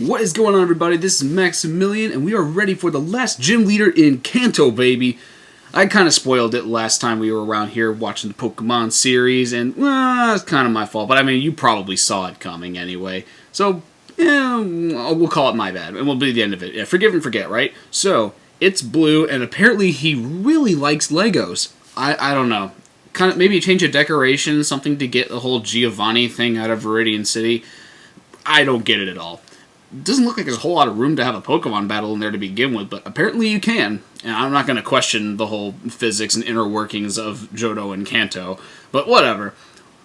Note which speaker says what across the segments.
Speaker 1: What is going on, everybody? This is Maximilian, and we are ready for the last gym leader in Johto, baby. I kind of spoiled it last time we were around here watching the Pokemon series, and it's kind of my fault, but I mean, you probably saw it coming anyway. So, yeah, we'll call it my bad, and we'll be the end of it. Yeah, forgive and forget, right? So, it's Blue, and apparently he really likes Legos. I don't know. Kind of maybe a change of decoration, something to get the whole Giovanni thing out of Viridian City. I don't get it at all. It doesn't look like there's a whole lot of room to have a Pokemon battle in there to begin with, but apparently you can. And I'm not going to question the whole physics and inner workings of Johto and Kanto, but whatever.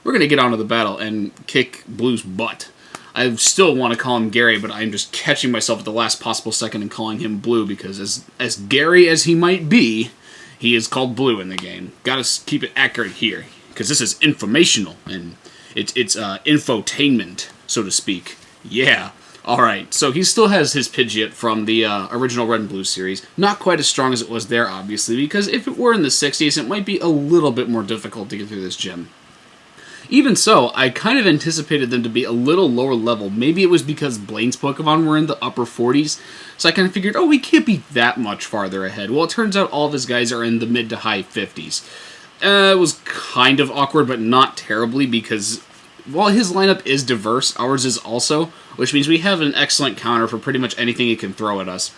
Speaker 1: We're going to get on to the battle and kick Blue's butt. I still want to call him Gary, but I'm just catching myself at the last possible second and calling him Blue, because as Gary as he might be, he is called Blue in the game. Gotta keep it accurate here, because this is informational, and it's infotainment, so to speak. Yeah. Alright, so he still has his Pidgeot from the original Red and Blue series. Not quite as strong as it was there, obviously, because if it were in the 60s, it might be a little bit more difficult to get through this gym. Even so, I kind of anticipated them to be a little lower level. Maybe it was because Blaine's Pokemon were in the upper 40s, so I kind of figured, oh, we can't be that much farther ahead. Well, it turns out all of his guys are in the mid to high 50s. It was kind of awkward, but not terribly, because while his lineup is diverse, ours is also, which means we have an excellent counter for pretty much anything he can throw at us.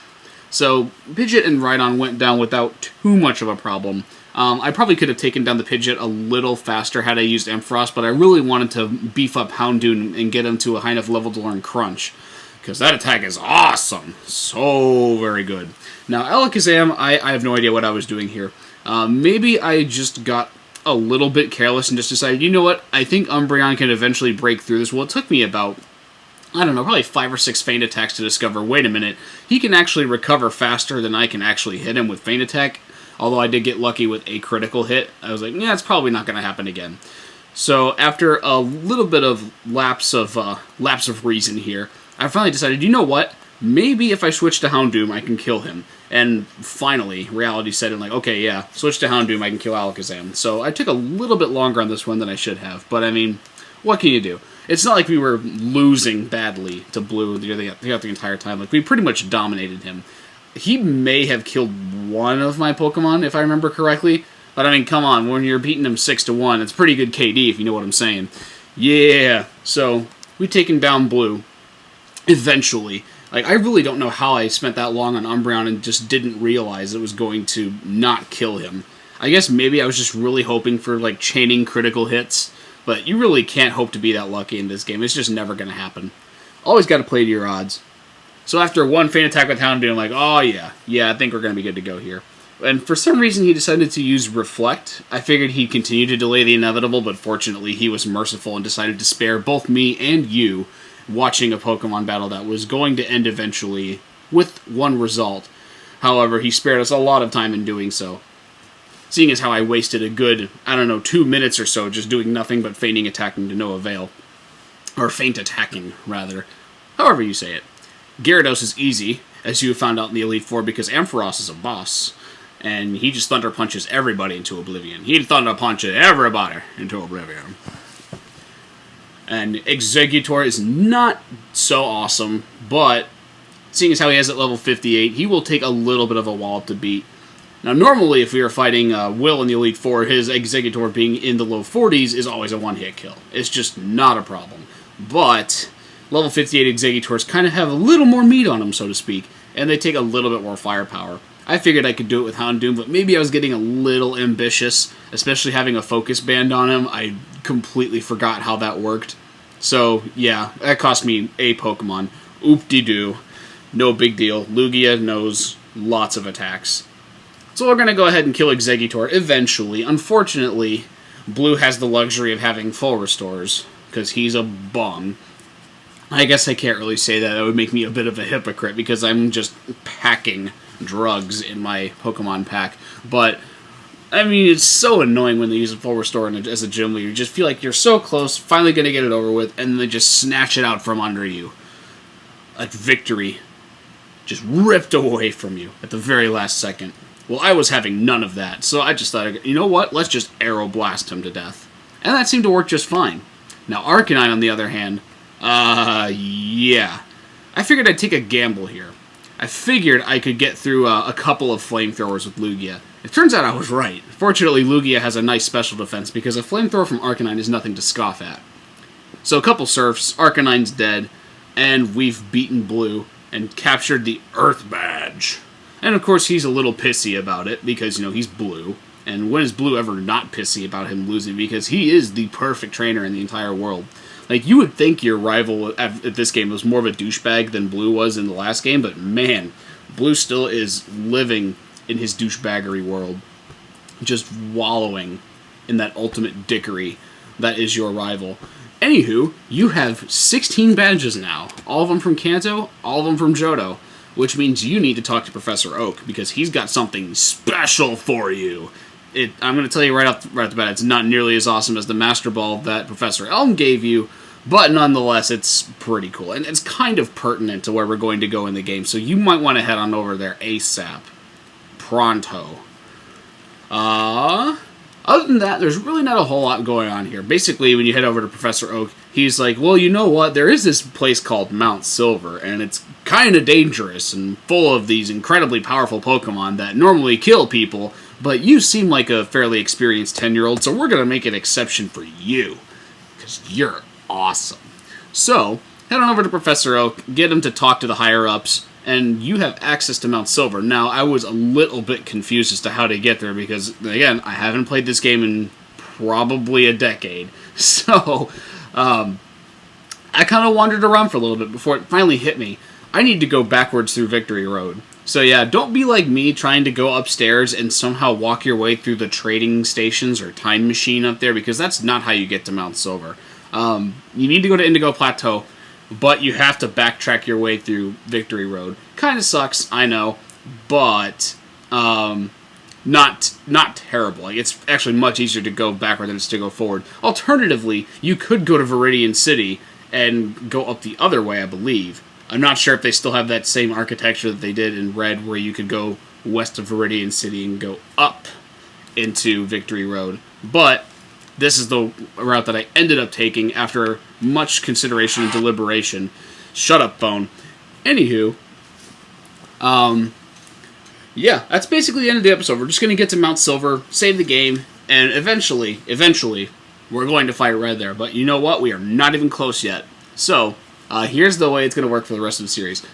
Speaker 1: So, Pidgeot and Rhydon went down without too much of a problem. I probably could have taken down the Pidgeot a little faster had I used Ampharos, but I really wanted to beef up Houndoom and get him to a high enough level to learn Crunch, because that attack is awesome. So very good. Now, Alakazam, I have no idea what I was doing here. Maybe I just got a little bit careless and just decided, you know what, I think Umbreon can eventually break through this. Well, it took me about, I don't know, probably 5 or 6 Feint attacks to discover, wait a minute, he can actually recover faster than I can actually hit him with Feint Attack. Although I did get lucky with a critical hit, I was like, yeah, it's probably not going to happen again. So after a little bit of lapse of reason here, I finally decided, you know what, maybe if I switch to Houndoom, I can kill him. And finally, reality set in, like, okay, yeah, switch to Houndoom, I can kill Alakazam. So I took a little bit longer on this one than I should have, but I mean, what can you do? It's not like we were losing badly to Blue throughout the entire time. Like, we pretty much dominated him. He may have killed one of my Pokemon, if I remember correctly. But I mean, come on, when you're beating him 6-1, it's pretty good KD, if you know what I'm saying. Yeah, so we've taken down Blue. Eventually. Like, I really don't know how I spent that long on Umbreon and just didn't realize it was going to not kill him. I guess maybe I was just really hoping for, like, chaining critical hits. But you really can't hope to be that lucky in this game. It's just never going to happen. Always got to play to your odds. So after one Feint Attack with Houndoom, I'm like, oh yeah, I think we're going to be good to go here. And for some reason, he decided to use Reflect. I figured he'd continue to delay the inevitable, but fortunately, he was merciful and decided to spare both me and you watching a Pokemon battle that was going to end eventually with one result. However, he spared us a lot of time in doing so. Seeing as how I wasted a good, 2 minutes or so just doing nothing but feigning attacking to no avail. Or feint attacking, rather. However you say it. Gyarados is easy, as you found out in the Elite Four, because Ampharos is a boss, and he just Thunder Punches everybody into oblivion. He'd Thunder Punch everybody into oblivion. And Exeggutor is not so awesome, but seeing as how he has at level 58, he will take a little bit of a wallop to beat. Now, normally, if we were fighting Will in the Elite Four, his Exeggutor being in the low 40s is always a one-hit kill. It's just not a problem. But level 58 Exeggutors kind of have a little more meat on them, so to speak, and they take a little bit more firepower. I figured I could do it with Houndoom, but maybe I was getting a little ambitious, especially having a focus band on him. I completely forgot how that worked. So, yeah, that cost me a Pokemon. Oop-de-doo. No big deal. Lugia knows lots of attacks. So we're going to go ahead and kill Exeggutor eventually. Unfortunately, Blue has the luxury of having full restores, because he's a bum. I guess I can't really say that. That would make me a bit of a hypocrite, because I'm just packing drugs in my Pokemon pack. But, I mean, it's so annoying when they use a full restore as a gym leader. You just feel like you're so close, finally going to get it over with, and they just snatch it out from under you. Like victory just ripped away from you at the very last second. Well, I was having none of that, so I just thought, you know what, let's just Aero Blast him to death. And that seemed to work just fine. Now, Arcanine, on the other hand, yeah. I figured I'd take a gamble here. I figured I could get through a couple of flamethrowers with Lugia. It turns out I was right. Fortunately, Lugia has a nice special defense because a flamethrower from Arcanine is nothing to scoff at. So a couple surfs, Arcanine's dead, and we've beaten Blue and captured the Earth Badge. And of course he's a little pissy about it because, he's Blue. And when is Blue ever not pissy about him losing? Because he is the perfect trainer in the entire world. Like, you would think your rival at this game was more of a douchebag than Blue was in the last game, but man, Blue still is living in his douchebaggery world. Just wallowing in that ultimate dickery that is your rival. Anywho, you have 16 badges now. All of them from Kanto, all of them from Johto. Which means you need to talk to Professor Oak, because he's got something special for you. I'm going to tell you right off the bat, it's not nearly as awesome as the Master Ball that Professor Elm gave you, but nonetheless, it's pretty cool. And it's kind of pertinent to where we're going to go in the game, so you might want to head on over there ASAP. Pronto. Other than that, there's really not a whole lot going on here. Basically, when you head over to Professor Oak, he's like, well, you know what? There is this place called Mount Silver, and it's kind of dangerous and full of these incredibly powerful Pokemon that normally kill people, but you seem like a fairly experienced 10-year-old, so we're going to make an exception for you, because you're awesome. So, head on over to Professor Oak, get him to talk to the higher-ups, and you have access to Mount Silver. Now, I was a little bit confused as to how to get there, because, again, I haven't played this game in probably a decade. So, I kind of wandered around for a little bit before it finally hit me. I need to go backwards through Victory Road. So yeah, don't be like me trying to go upstairs and somehow walk your way through the trading stations or time machine up there, because that's not how you get to Mount Silver. You need to go to Indigo Plateau, but you have to backtrack your way through Victory Road. Kind of sucks, I know, but not terrible. Like, it's actually much easier to go backward than it is to go forward. Alternatively, you could go to Viridian City and go up the other way, I believe. I'm not sure if they still have that same architecture that they did in Red, where you could go west of Viridian City and go up into Victory Road. But this is the route that I ended up taking after much consideration and deliberation. Shut up, phone. Anywho, yeah, that's basically the end of the episode. We're just going to get to Mount Silver, save the game, and eventually, we're going to fight Red there. But you know what? We are not even close yet. So, here's the way it's going to work for the rest of the series.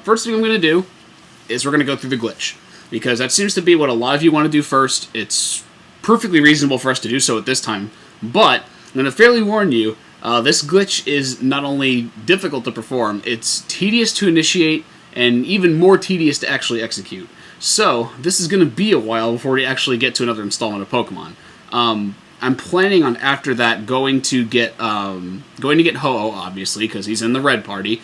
Speaker 1: First thing I'm going to do is we're going to go through the glitch, because that seems to be what a lot of you want to do first. It's perfectly reasonable for us to do so at this time, but I'm going to fairly warn you, this glitch is not only difficult to perform, it's tedious to initiate, and even more tedious to actually execute. So, this is going to be a while before we actually get to another installment of Pokemon. I'm planning on, after that, going to get Ho-Oh, obviously, because he's in the Red Party.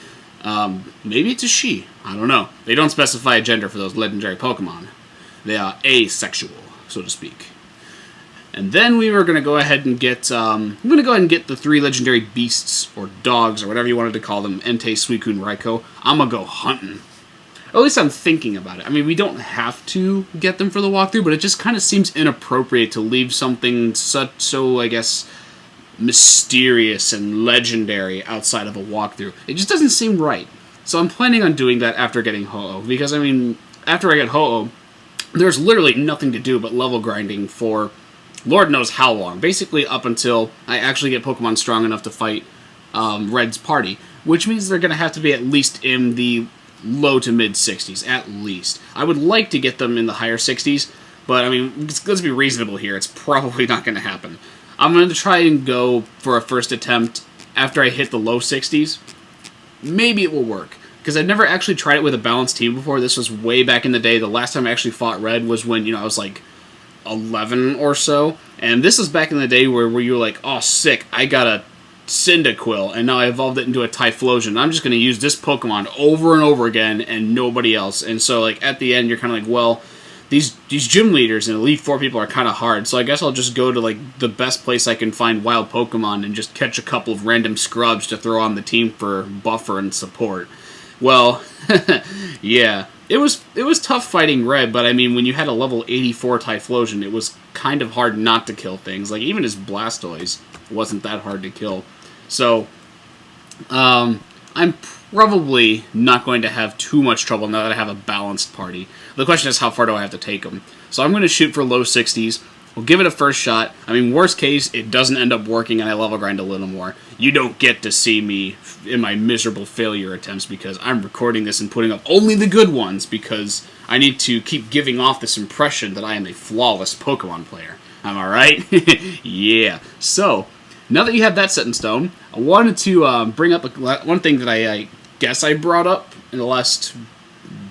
Speaker 1: Maybe it's a she. I don't know. They don't specify a gender for those legendary Pokemon. They are asexual, so to speak. And then we were going to go ahead and get the 3 legendary beasts, or dogs, or whatever you wanted to call them, Entei, Suicune, and Raikou. I'm going to go hunting. Or at least I'm thinking about it. I mean, we don't have to get them for the walkthrough, but it just kind of seems inappropriate to leave something so, I guess, mysterious and legendary outside of a walkthrough. It just doesn't seem right. So I'm planning on doing that after getting Ho-Oh, because, I mean, after I get Ho-Oh, there's literally nothing to do but level grinding for Lord knows how long. Basically up until I actually get Pokemon strong enough to fight Red's party, which means they're going to have to be at least in the low to mid 60s, at least. I would like to get them in the higher 60s, but I mean, let's be reasonable here. It's probably not going to happen. I'm going to try and go for a first attempt after I hit the low 60s. Maybe it will work, because I've never actually tried it with a balanced team before. This was way back in the day. The last time I actually fought Red was when, I was like 11 or so, and this is back in the day where you were like, oh, sick, I got a Cyndaquil, and now I evolved it into a Typhlosion. I'm just going to use this Pokemon over and over again, and nobody else. And so, like, at the end, you're kind of like, well, these gym leaders and Elite Four people are kind of hard, so I guess I'll just go to, like, the best place I can find wild Pokemon and just catch a couple of random scrubs to throw on the team for buffer and support. Well, yeah, it was tough fighting Red, but I mean, when you had a level 84 Typhlosion, it was kind of hard not to kill things. Like, even his Blastoise wasn't that hard to kill. So, I'm I'm probably not going to have too much trouble now that I have a balanced party. The question is, how far do I have to take them? So I'm going to shoot for low 60s. We'll give it a first shot. I mean, worst case, it doesn't end up working and I level grind a little more. You don't get to see me in my miserable failure attempts because I'm recording this and putting up only the good ones because I need to keep giving off this impression that I am a flawless Pokemon player. Am I right? Yeah. So, now that you have that set in stone, I wanted to bring up one thing that I guess I brought up in the last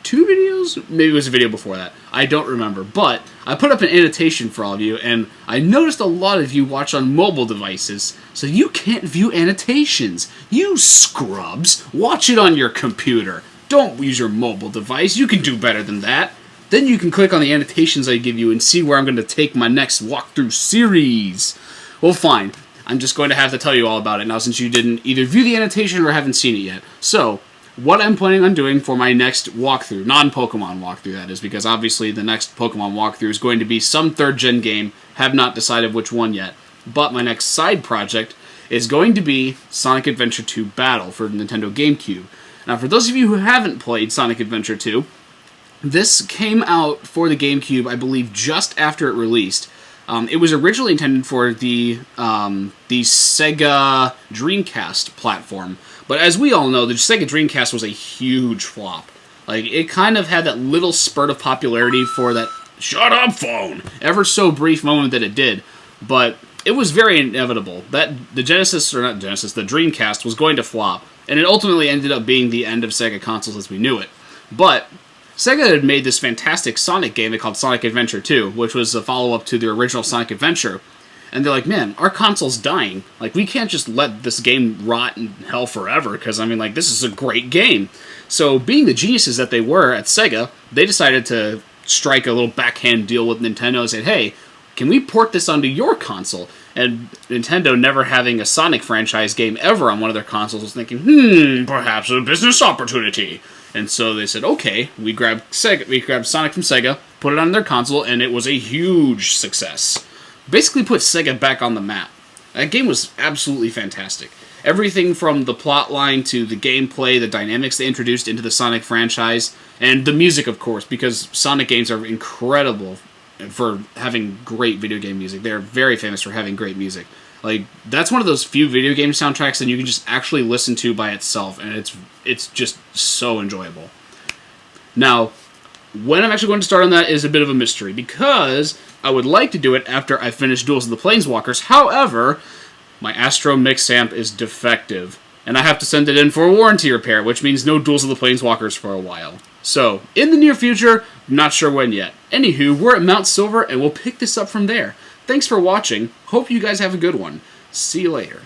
Speaker 1: 2 videos? Maybe it was a video before that. I don't remember. But I put up an annotation for all of you, and I noticed a lot of you watch on mobile devices, so you can't view annotations. You scrubs! Watch it on your computer. Don't use your mobile device. You can do better than that. Then you can click on the annotations I give you and see where I'm going to take my next walkthrough series. Well, fine. I'm just going to have to tell you all about it now since you didn't either view the annotation or haven't seen it yet. So, what I'm planning on doing for my next walkthrough, non-Pokemon walkthrough that is, because obviously the next Pokemon walkthrough is going to be some 3rd gen game, have not decided which one yet. But my next side project is going to be Sonic Adventure 2 Battle for Nintendo GameCube. Now for those of you who haven't played Sonic Adventure 2, this came out for the GameCube, I believe, just after it released. It was originally intended for the Sega Dreamcast platform, but as we all know, the Sega Dreamcast was a huge flop. Like, it kind of had that little spurt of popularity for that "shut up phone" ever so brief moment that it did, but it was very inevitable that the Dreamcast was going to flop, and it ultimately ended up being the end of Sega consoles as we knew it. But Sega had made this fantastic Sonic game they called Sonic Adventure 2, which was a follow-up to the original Sonic Adventure. And they're like, man, our console's dying. Like, we can't just let this game rot in hell forever, because, I mean, like, this is a great game. So, being the geniuses that they were at Sega, they decided to strike a little backhand deal with Nintendo and said, hey, can we port this onto your console? And Nintendo, never having a Sonic franchise game ever on one of their consoles, was thinking, perhaps a business opportunity. And so they said, okay, we grabbed Sonic from Sega, put it on their console, and it was a huge success. Basically put Sega back on the map. That game was absolutely fantastic. Everything from the plot line to the gameplay, the dynamics they introduced into the Sonic franchise, and the music, of course, because Sonic games are incredible for having great video game music. They're very famous for having great music. Like, that's one of those few video game soundtracks that you can just actually listen to by itself, and it's just so enjoyable. Now, when I'm actually going to start on that is a bit of a mystery, because I would like to do it after I finish Duels of the Planeswalkers. However, my Astro Mix Amp is defective, and I have to send it in for a warranty repair, which means no Duels of the Planeswalkers for a while. So, in the near future, not sure when yet. Anywho, we're at Mount Silver, and we'll pick this up from there. Thanks for watching. Hope you guys have a good one. See you later.